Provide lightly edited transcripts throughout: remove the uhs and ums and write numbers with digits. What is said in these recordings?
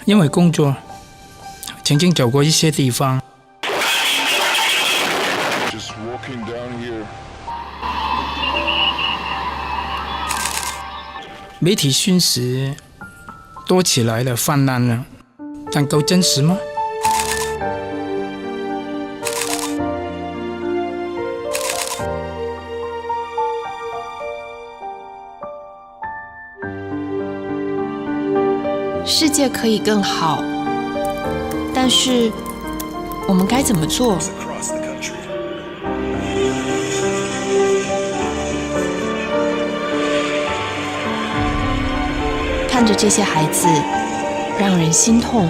因为工作曾经走过一些地方。媒体讯息多起来了，泛滥了，但够真实吗？世界可以更好，但是我们该怎么做？看着这些孩子，让人心痛；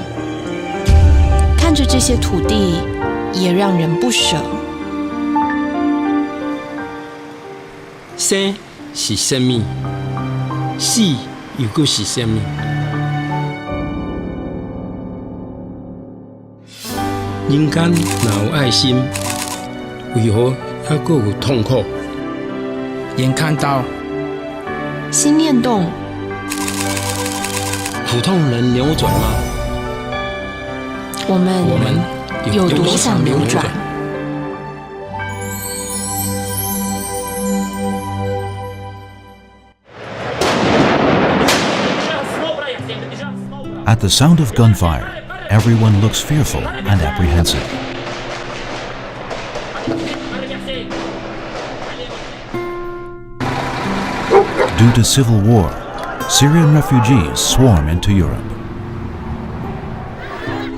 看着这些土地，也让人不舍。生是生命，死又搁是生命。人间哪有爱心？为何还搁有痛苦？眼看到，心念动，苦痛能扭转吗？我们有多想扭转？At the sound of gunfire, everyone looks fearful and apprehensive. Due to civil war, Syrian refugees swarm into Europe.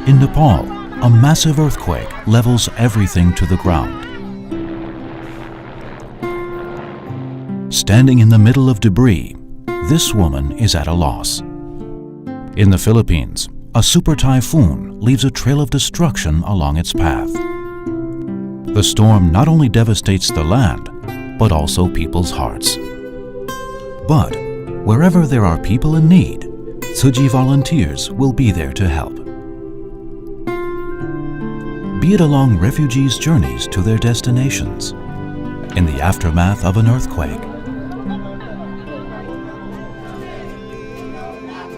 In Nepal, a massive earthquake levels everything to the ground. Standing in the middle of debris, this woman is at a loss. In the Philippines, a super typhoon leaves a trail of destruction along its path. The storm not only devastates the land, but also people's hearts. But wherever there are people in need, Tzuchi volunteers will be there to help. Be it along refugees' journeys to their destinations, in the aftermath of an earthquake,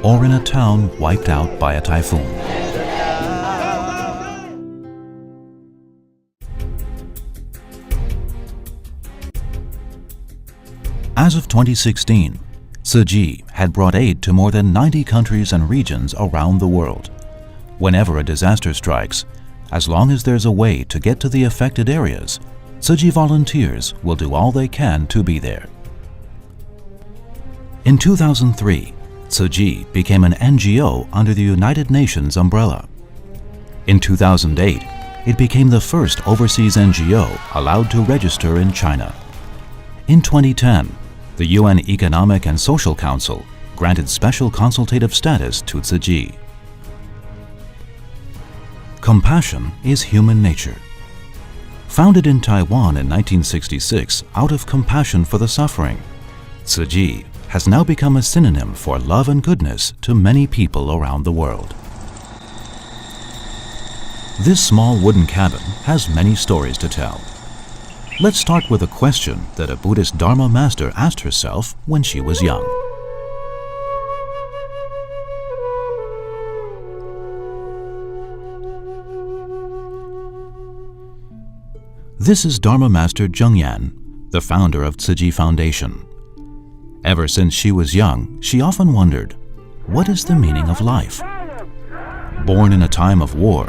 or in a town wiped out by a typhoon. As of 2016, Tzuchi had brought aid to more than 90 countries and regions around the world. Whenever a disaster strikes, as long as there's a way to get to the affected areas, Tzuchi volunteers will do all they can to be there. In 2003, Tzuchi became an NGO under the United Nations umbrella. In 2008, it became the first overseas NGO allowed to register in China. In 2010, the UN Economic and Social Council granted special consultative status to Tzuchi. Compassion is human nature. Founded in Taiwan in 1966 out of compassion for the suffering, Tzuchi has now become a synonym for love and goodness to many people around the world. This small wooden cabin has many stories to tell. Let's start with a question that a Buddhist Dharma master asked herself when she was young. This is Dharma Master Zhengyan, the founder of Tzuchi Foundation. Ever since she was young, she often wondered, what is the meaning of life? Born in a time of war,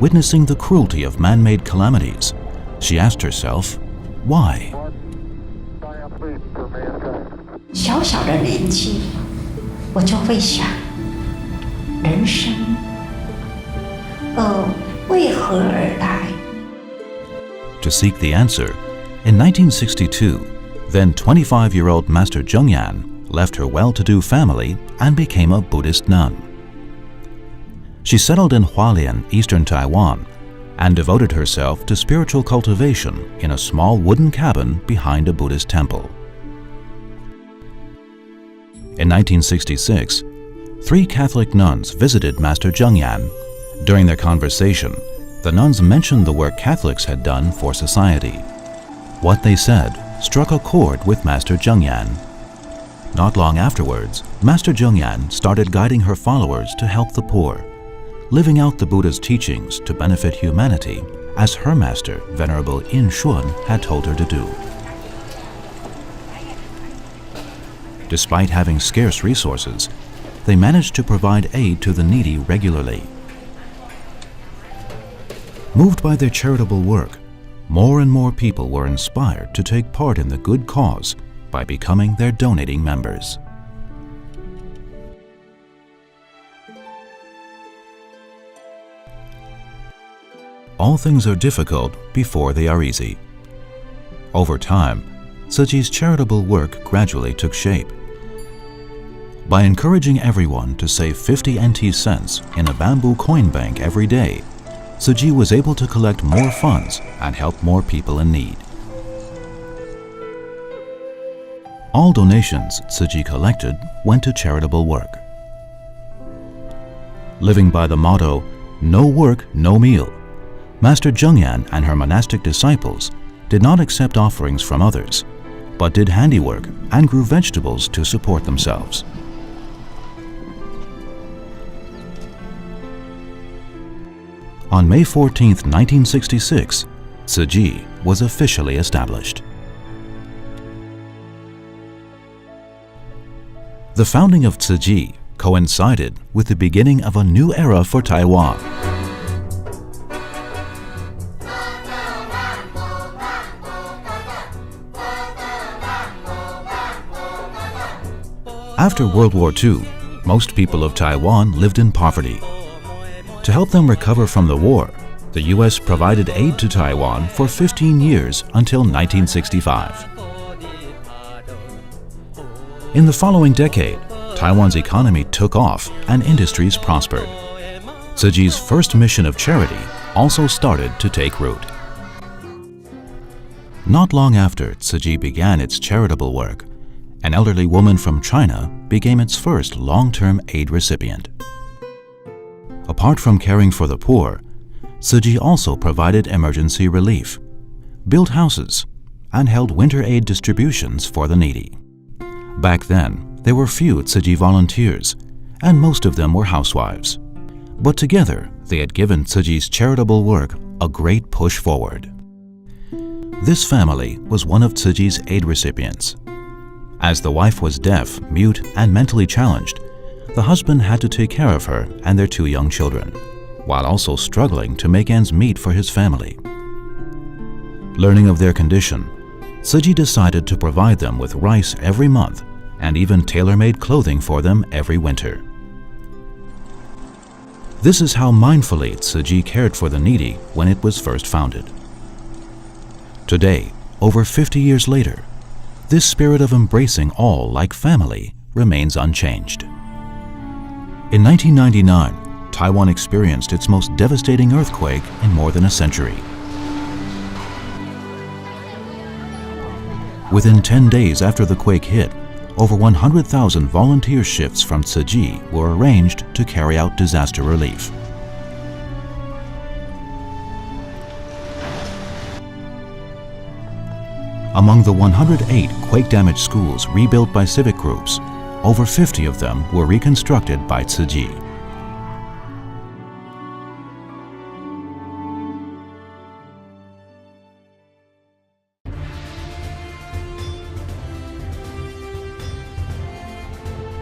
witnessing the cruelty of man-made calamities, she asked herself, why? 小小的年纪，我就会想，人生，为何而来？ To seek the answer, in 1962, then 25-year-old Master Zhengyan left her well-to-do family and became a Buddhist nun. She settled in Hualien, eastern Taiwan, and devoted herself to spiritual cultivation in a small wooden cabin behind a Buddhist temple. In 1966, 3 Catholic nuns visited Master Zhengyan. During their conversation, the nuns mentioned the work Catholics had done for society. What they said struck a chord with Master Zhengyan. Not long afterwards, Master Zhengyan started guiding her followers to help the poor, living out the Buddha's teachings to benefit humanity, as her master, Venerable In Shun, had told her to do. Despite having scarce resources, they managed to provide aid to the needy regularly. Moved by their charitable work, more and more people were inspired to take part in the good cause by becoming their donating members. All things are difficult before they are easy. Over time, Tzuchi's charitable work gradually took shape. By encouraging everyone to save 50 NT cents in a bamboo coin bank every day, Tzuchi was able to collect more funds and help more people in need. All donations Tzuchi collected went to charitable work. Living by the motto, "No work, no meal," Master Zhengyan and her monastic disciples did not accept offerings from others, but did handiwork and grew vegetables to support themselves. On May 14, 1966, Tzuchi was officially established. The founding of Tzuchi coincided with the beginning of a new era for Taiwan. After World War II, most people of Taiwan lived in poverty. To help them recover from the war, the U.S. provided aid to Taiwan for 15 years until 1965. In the following decade, Taiwan's economy took off and industries prospered. Tzuchi's first mission of charity also started to take root. Not long after Tzuchi began its charitable work, an elderly woman from China became its first long-term aid recipient. Apart from caring for the poor, Tzuchi also provided emergency relief, built houses, and held winter aid distributions for the needy. Back then, there were few Tzuchi volunteers, and most of them were housewives. But together, they had given Tzuchi's charitable work a great push forward. This family was one of Tzuchi's aid recipients. As the wife was deaf, mute, and mentally challenged, the husband had to take care of her and their 2 young children, while also struggling to make ends meet for his family. Learning of their condition, Tzuchi decided to provide them with rice every month and even tailor-made clothing for them every winter. This is how mindfully Tzuchi cared for the needy when it was first founded. Today, over 50 years later, this spirit of embracing all like family remains unchanged. In 1999, Taiwan experienced its most devastating earthquake in more than a century. Within 10 days after the quake hit, over 100,000 volunteer shifts from Tzuchi were arranged to carry out disaster relief. Among the 108 quake-damaged schools rebuilt by civic groups, over 50 of them were reconstructed by Tzuchi.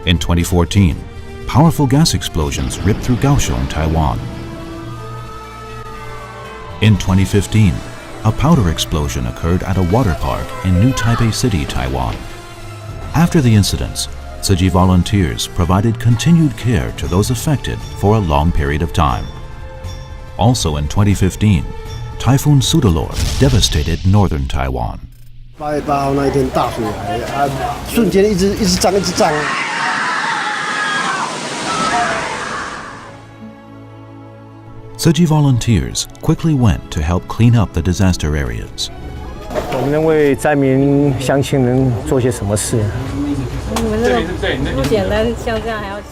In 2014, powerful gas explosions ripped through Kaohsiung, Taiwan. In 2015, a powder explosion occurred at a water park in New Taipei City, Taiwan. After the incidents, Tzuchi volunteers provided continued care to those affected for a long period of time. Also in 2015, Typhoon Sudalor devastated northern Taiwan. 8月8号那一天大水来啊，瞬间一直涨，一直涨。 Tzuchi volunteers quickly went to help clean up the disaster areas. 我们能为灾民乡亲能做些什么事？你们这个不简单，像这样还要骑。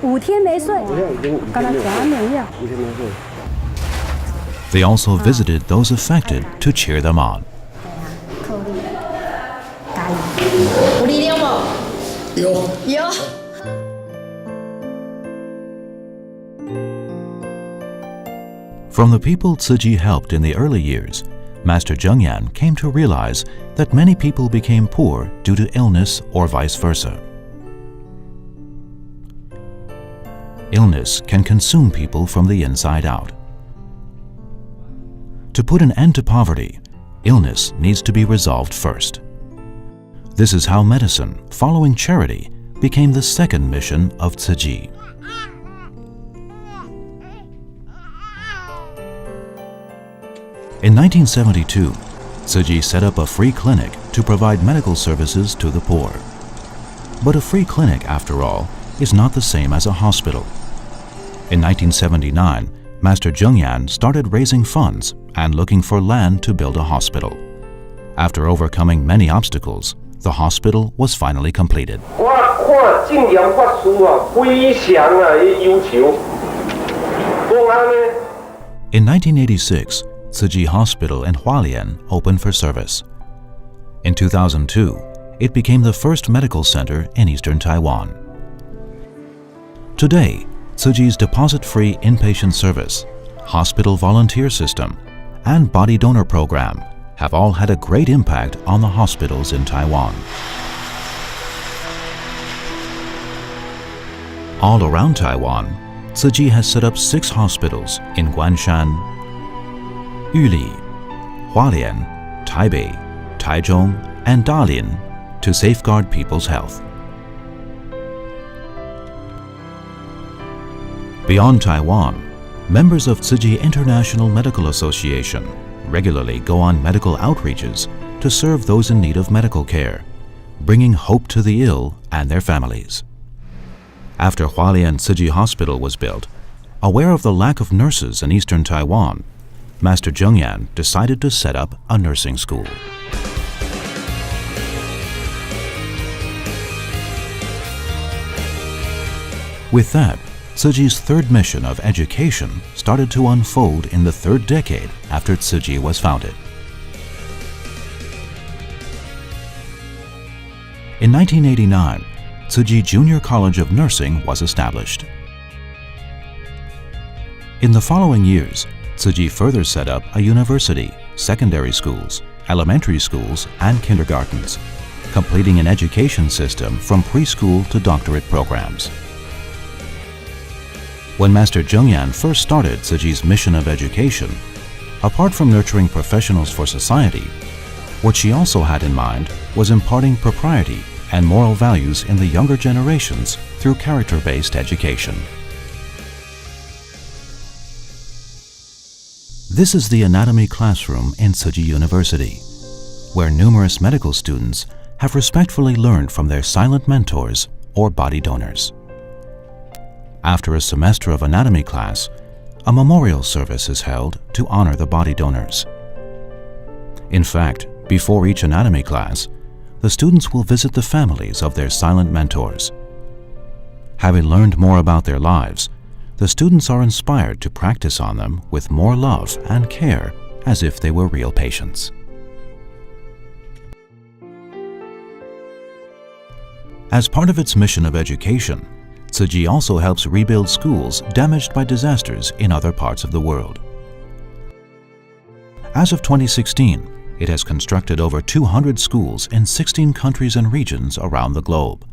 5天没睡，跟他讲没有。 5天没睡。 They also visited those affected to cheer them on. 扣力，加油！有力量吗？有。 From the people Tzuchi helped in the early years, Master Zhengyan came to realize that many people became poor due to illness or vice versa. Illness can consume people from the inside out. To put an end to poverty, illness needs to be resolved first. This is how medicine, following charity, became the second mission of Tzuchi. In 1972, Tzuchi set up a free clinic to provide medical services to the poor. But a free clinic, after all, is not the same as a hospital. In 1979, Master Zhengyan started raising funds and looking for land to build a hospital. After overcoming many obstacles, the hospital was finally completed. In 1986, Tzuchi Hospital in Hualien opened for service. In 2002, it became the first medical center in eastern Taiwan. Today, Tzuchi's deposit-free inpatient service, hospital volunteer system, and body donor program have all had a great impact on the hospitals in Taiwan. All around Taiwan, Tzuchi has set up 6 hospitals in Guanshan, Yuli, Hualien, Taipei, Taichung, and Dalian to safeguard people's health. Beyond Taiwan, members of Tzuchi International Medical Association regularly go on medical outreaches to serve those in need of medical care, bringing hope to the ill and their families. After Hualien Tzuchi Hospital was built, aware of the lack of nurses in eastern Taiwan, Master Zhengyan decided to set up a nursing school. With that, Tzuchi's third mission of education started to unfold in the third decade after Tzuchi was founded. In 1989, Tzuchi Junior College of Nursing was established. In the following years, Tzuchi further set up a university, secondary schools, elementary schools, and kindergartens, completing an education system from preschool to doctorate programs. When Master Zhengyan first started Tzuchi's mission of education, apart from nurturing professionals for society, what she also had in mind was imparting propriety and moral values in the younger generations through character-based education. This is the anatomy classroom in Tzuchi University, where numerous medical students have respectfully learned from their silent mentors or body donors. After a semester of anatomy class, a memorial service is held to honor the body donors. In fact, before each anatomy class, the students will visit the families of their silent mentors. Having learned more about their lives, the students are inspired to practice on them with more love and care as if they were real patients. As part of its mission of education, Tzuchi also helps rebuild schools damaged by disasters in other parts of the world. As of 2016, it has constructed over 200 schools in 16 countries and regions around the globe.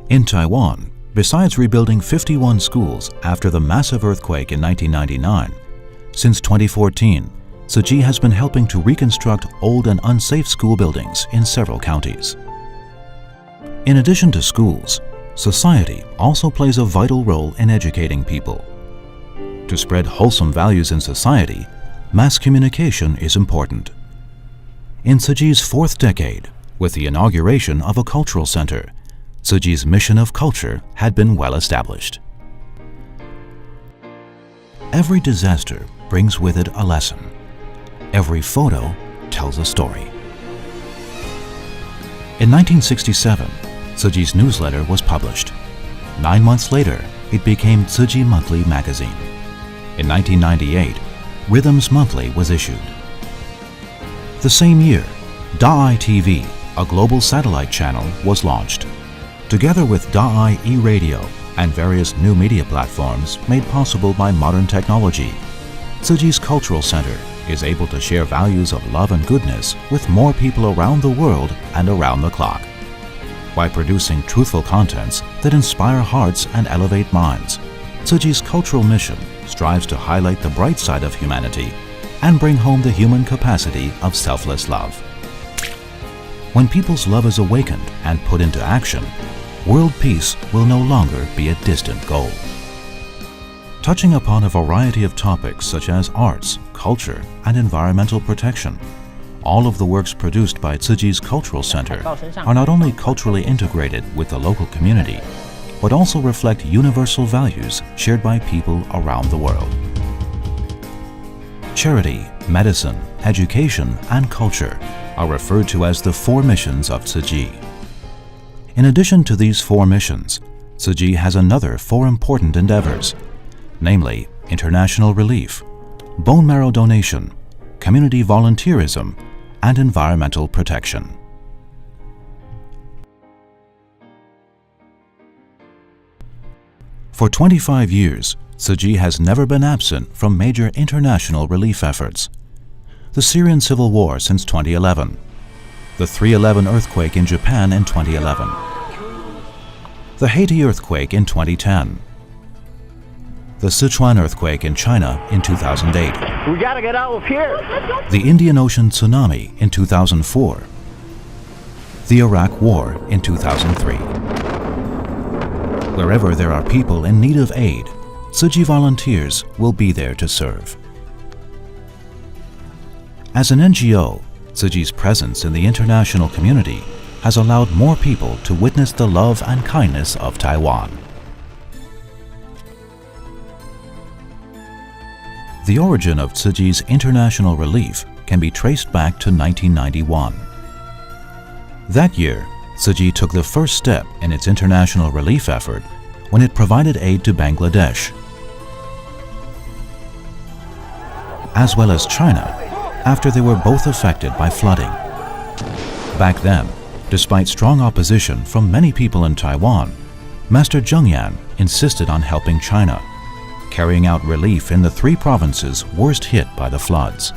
In Taiwan, besides rebuilding 51 schools after the massive earthquake in 1999, since 2014, Tzuchi has been helping to reconstruct old and unsafe school buildings in several counties. In addition to schools, society also plays a vital role in educating people. To spread wholesome values in society, mass communication is important. In Tzuchi's 4th decade, with the inauguration of a cultural center, Tzuchi's mission of culture had been well established. Every disaster brings with it a lesson. Every photo tells a story. In 1967, Tzuchi's newsletter was published. 9 months later, it became Tzuchi Monthly magazine. In 1998, Rhythms Monthly was issued. The same year, Da'ai TV, a global satellite channel, was launched. Together with Da'ai e-radio and various new media platforms made possible by modern technology, Tzuchi's Cultural Center is able to share values of love and goodness with more people around the world and around the clock. By producing truthful contents that inspire hearts and elevate minds, Tzuchi's cultural mission strives to highlight the bright side of humanity and bring home the human capacity of selfless love. When people's love is awakened and put into action, world peace will no longer be a distant goal. Touching upon a variety of topics such as arts, culture, and environmental protection, all of the works produced by Tzuchi's Cultural Center are not only culturally integrated with the local community, but also reflect universal values shared by people around the world. Charity, medicine, education, and culture are referred to as the 4 missions of Tzuchi. In addition to these 4 missions, Tzuchi has another 4 important endeavors, namely international relief, bone marrow donation, community volunteerism, and environmental protection. For 25 years, Tzuchi has never been absent from major international relief efforts. The Syrian Civil War since 2011, the 3/11 earthquake in Japan in 2011, the Haiti earthquake in 2010, the Sichuan earthquake in China in 2008, We gotta get out of here. the Indian Ocean tsunami in 2004, the Iraq War in 2003. Wherever there are people in need of aid, Tzuchi volunteers will be there to serve. As an NGO, Tzuchi's presence in the international community has allowed more people to witness the love and kindness of Taiwan. The origin of Tzuchi's international relief can be traced back to 1991. That year, Tzuchi took the first step in its international relief effort when it provided aid to Bangladesh, as well as China, after they were both affected by flooding. Back then, despite strong opposition from many people in Taiwan, Master Zhengyan insisted on helping China, carrying out relief in the 3 provinces worst hit by the floods.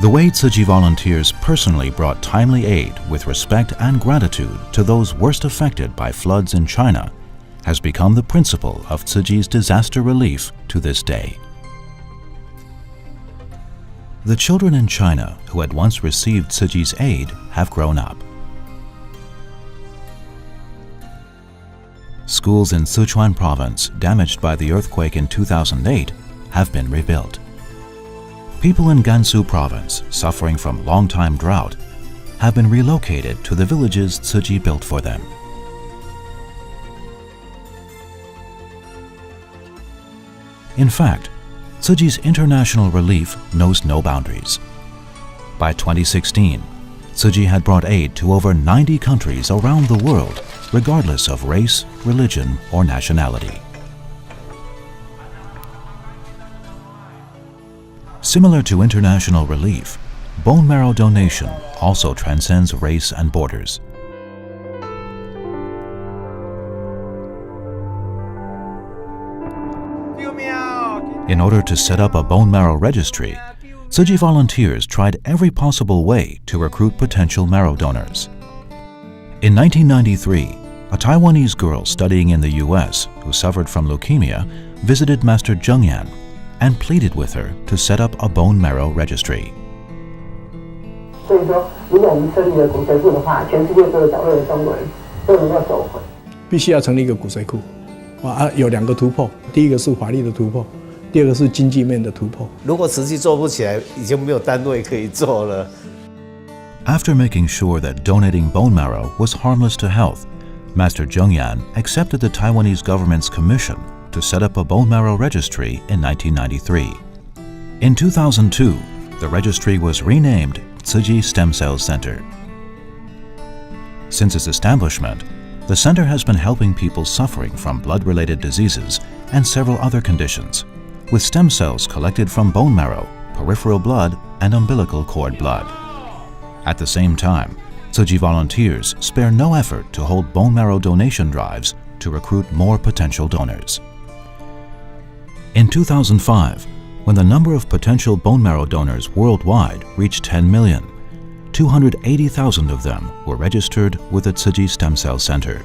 The way Tzuchi volunteers personally brought timely aid with respect and gratitude to those worst affected by floods in China has become the principle of Tzuchi's disaster relief to this day. The children in China who had once received Tzuchi's aid have grown up. Schools in Sichuan province damaged by the earthquake in 2008 have been rebuilt. People in Gansu province suffering from long-time drought have been relocated to the villages Tzuchi built for them. In fact, Tzuchi's international relief knows no boundaries. By 2016, Tzuchi had brought aid to over 90 countries around the world, regardless of race, religion, or nationality. Similar to international relief, bone marrow donation also transcends race and borders. In order to set up a bone marrow registry, Tzuchi volunteers tried every possible way to recruit potential marrow donors. In 1993, a Taiwanese girl studying in the US who suffered from leukemia visited Master Zhengyan and pleaded with her to set up a bone marrow registry. 所以说，如果我们设立了骨髓库的话，全世界各个角落的中国人都能够走回。必须要成立一个骨髓库，有2个突破，第一个是法律的突破，第二个是经济面的突破。如果实际做不起来，已经没有单位可以做了。After making sure that donating bone marrow was harmless to health, Master Zhengyan accepted the Taiwanese government's commission to set up a bone marrow registry in 1993. In 2002, the registry was renamed Tzuchi Stem Cell Center. Since its establishment, the center has been helping people suffering from blood-related diseases and several other conditions, with stem cells collected from bone marrow, peripheral blood, and umbilical cord blood. At the same time, Tzuchi volunteers spare no effort to hold bone marrow donation drives to recruit more potential donors. In 2005, when the number of potential bone marrow donors worldwide reached 10 million, 280,000 of them were registered with the Tzuchi Stem Cell Center.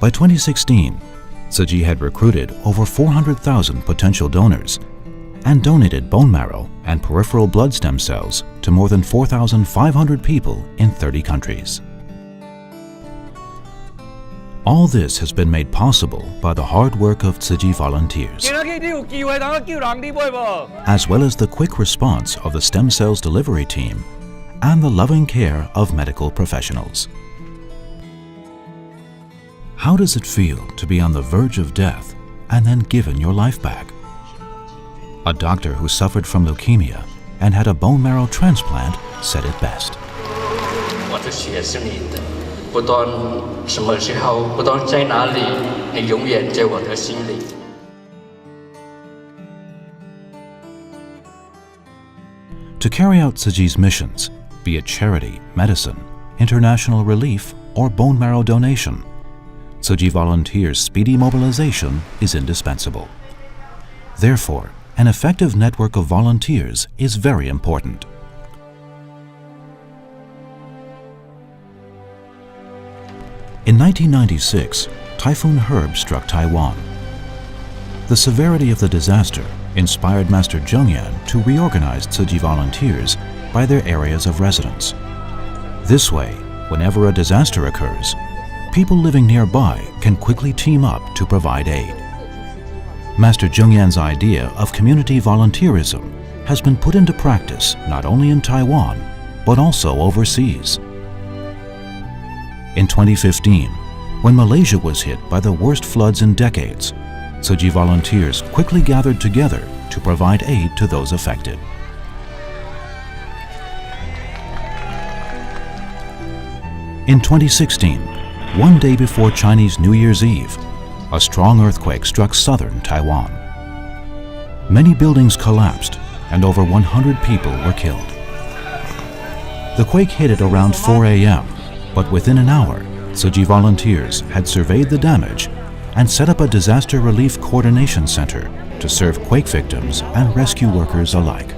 By 2016, Tzuchi had recruited over 400,000 potential donors and donated bone marrow and peripheral blood stem cells to more than 4,500 people in 30 countries. All this has been made possible by the hard work of Tzuchi volunteers, as well as the quick response of the stem cells delivery team and the loving care of medical professionals. How does it feel to be on the verge of death and then given your life back? A doctor who suffered from leukemia and had a bone marrow transplant said it best. To carry out Tzuchi's missions, be it charity, medicine, international relief, or bone marrow donation, Tzuchi volunteers' speedy mobilization is indispensable. Therefore, an effective network of volunteers is very important. In 1996, Typhoon Herb struck Taiwan. The severity of the disaster inspired Master Zhengyan to reorganize Tzuchi volunteers by their areas of residence. This way, whenever a disaster occurs, people living nearby can quickly team up to provide aid. Master Zhengyan's idea of community volunteerism has been put into practice not only in Taiwan, but also overseas. In 2015, when Malaysia was hit by the worst floods in decades, Tzuchi volunteers quickly gathered together to provide aid to those affected. In 2016, one day before Chinese New Year's Eve, a strong earthquake struck southern Taiwan. Many buildings collapsed and over 100 people were killed. The quake hit at around 4 a.m., but within an hour, Tzuchi volunteers had surveyed the damage and set up a disaster relief coordination center to serve quake victims and rescue workers alike.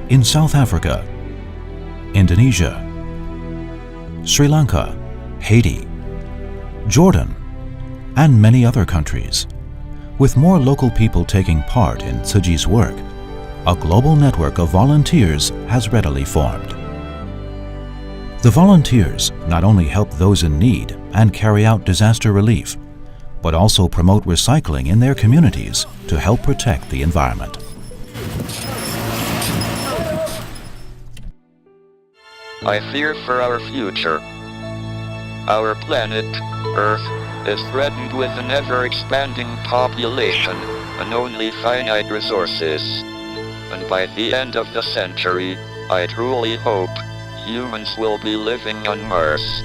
In South Africa, Indonesia, Sri Lanka, Haiti, Jordan, and many other countries, with more local people taking part in Tzuchi's work, a global network of volunteers has readily formed. The volunteers not only help those in need and carry out disaster relief, but also promote recycling in their communities to help protect the environment. I fear for our future. Our planet, Earth, is threatened with an ever-expanding population and only finite resources. And by the end of the century, I truly hope humans will be living on Mars.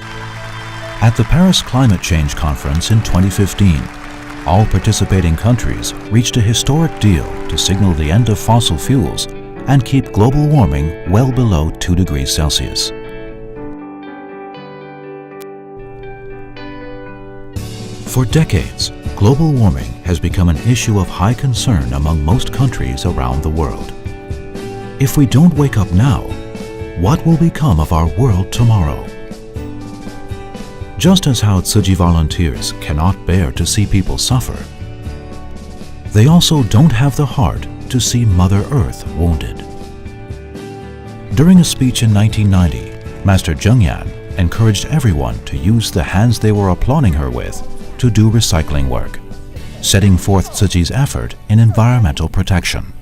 At the Paris Climate Change Conference in 2015, all participating countries reached a historic deal to signal the end of fossil fuels and keep global warming well below 2 degrees Celsius. For decades, global warming has become an issue of high concern among most countries around the world. If we don't wake up now, what will become of our world tomorrow? Just as how Tzuchi volunteers cannot bear to see people suffer, they also don't have the heart to see Mother Earth wounded. During a speech in 1990, Master Zhengyan encouraged everyone to use the hands they were applauding her with to do recycling work, setting forth Tzuchi's effort in environmental protection.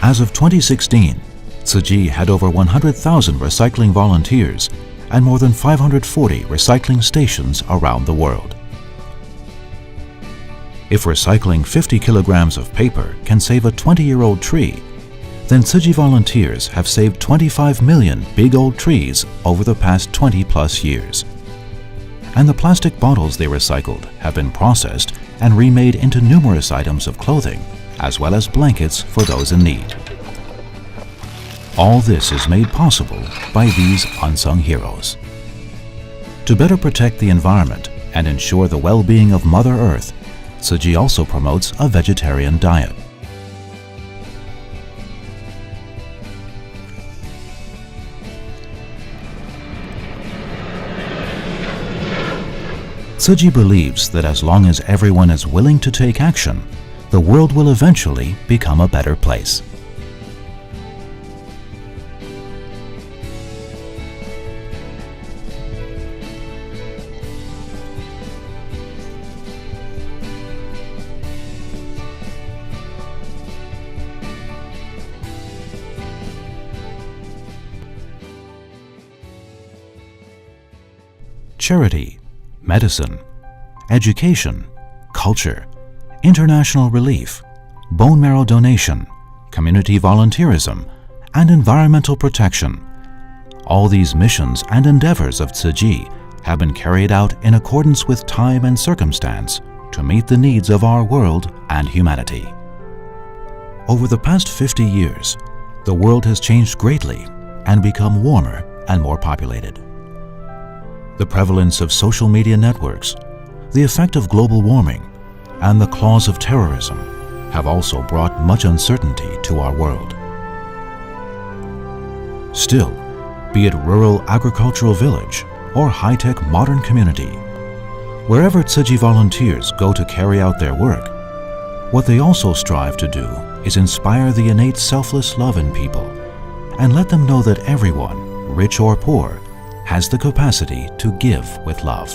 As of 2016, Tzuchi had over 100,000 recycling volunteers and more than 540 recycling stations around the world. If recycling 50 kilograms of paper can save a 20-year-old tree, then Tzuchi volunteers have saved 25 million big old trees over the past 20-plus years. And the plastic bottles they recycled have been processed and remade into numerous items of clothing, as well as blankets for those in need. All this is made possible by these unsung heroes. To better protect the environment and ensure the well-being of Mother Earth, Tzuchi also promotes a vegetarian diet. Tzuchi believes that as long as everyone is willing to take action, the world will eventually become a better place. Charity, medicine, education, culture, international relief, bone marrow donation, community volunteerism, and environmental protection. All these missions and endeavors of Tzuchi have been carried out in accordance with time and circumstance to meet the needs of our world and humanity. Over the past 50 years, the world has changed greatly and become warmer and more populated. The prevalence of social media networks, the effect of global warming, and the claws of terrorism have also brought much uncertainty to our world. Still, be it rural agricultural village or high-tech modern community, wherever Tzuchi volunteers go to carry out their work, what they also strive to do is inspire the innate selfless love in people and let them know that everyone, rich or poor, has the capacity to give with love.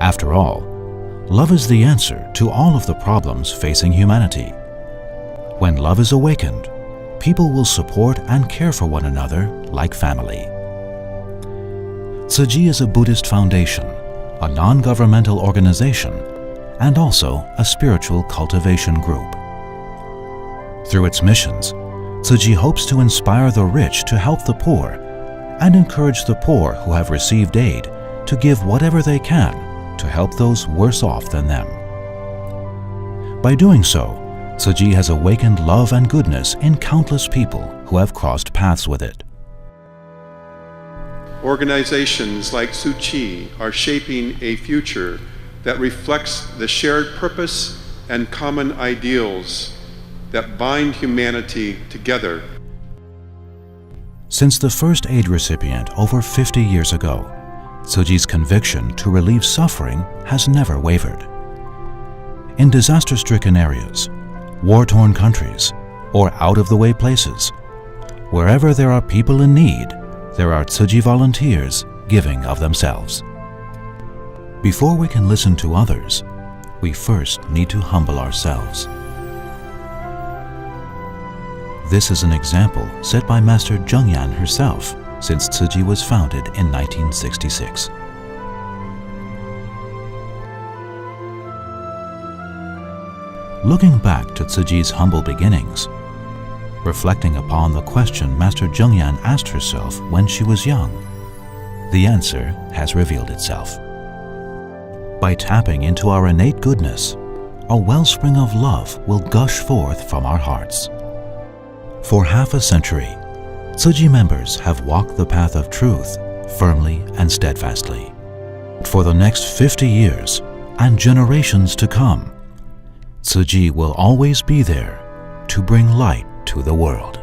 After all, love is the answer to all of the problems facing humanity. When love is awakened, people will support and care for one another like family. Tzuchi is a Buddhist foundation, a non-governmental organization, and also a spiritual cultivation group. Through its missions, Tzuchi hopes to inspire the rich to help the poor and encourage the poor who have received aid to give whatever they can to help those worse off than them. By doing so, Tzuchi has awakened love and goodness in countless people who have crossed paths with it. Organizations like Tzuchi are shaping a future that reflects the shared purpose and common ideals that bind humanity together. Since the first aid recipient over 50 years ago, Tzuchi's conviction to relieve suffering has never wavered. In disaster-stricken areas, war-torn countries, or out-of-the-way places, wherever there are people in need, there are Tzuchi volunteers giving of themselves. Before we can listen to others, we first need to humble ourselves. This is an example set by Master Zhengyan herself since Tzuchi was founded in 1966. Looking back to Tzuchi's humble beginnings, reflecting upon the question Master Zhengyan asked herself when she was young, the answer has revealed itself. By tapping into our innate goodness, a wellspring of love will gush forth from our hearts. For half a century, Tzuchi members have walked the path of truth firmly and steadfastly. For the next 50 years and generations to come, Tzuchi will always be there to bring light to the world.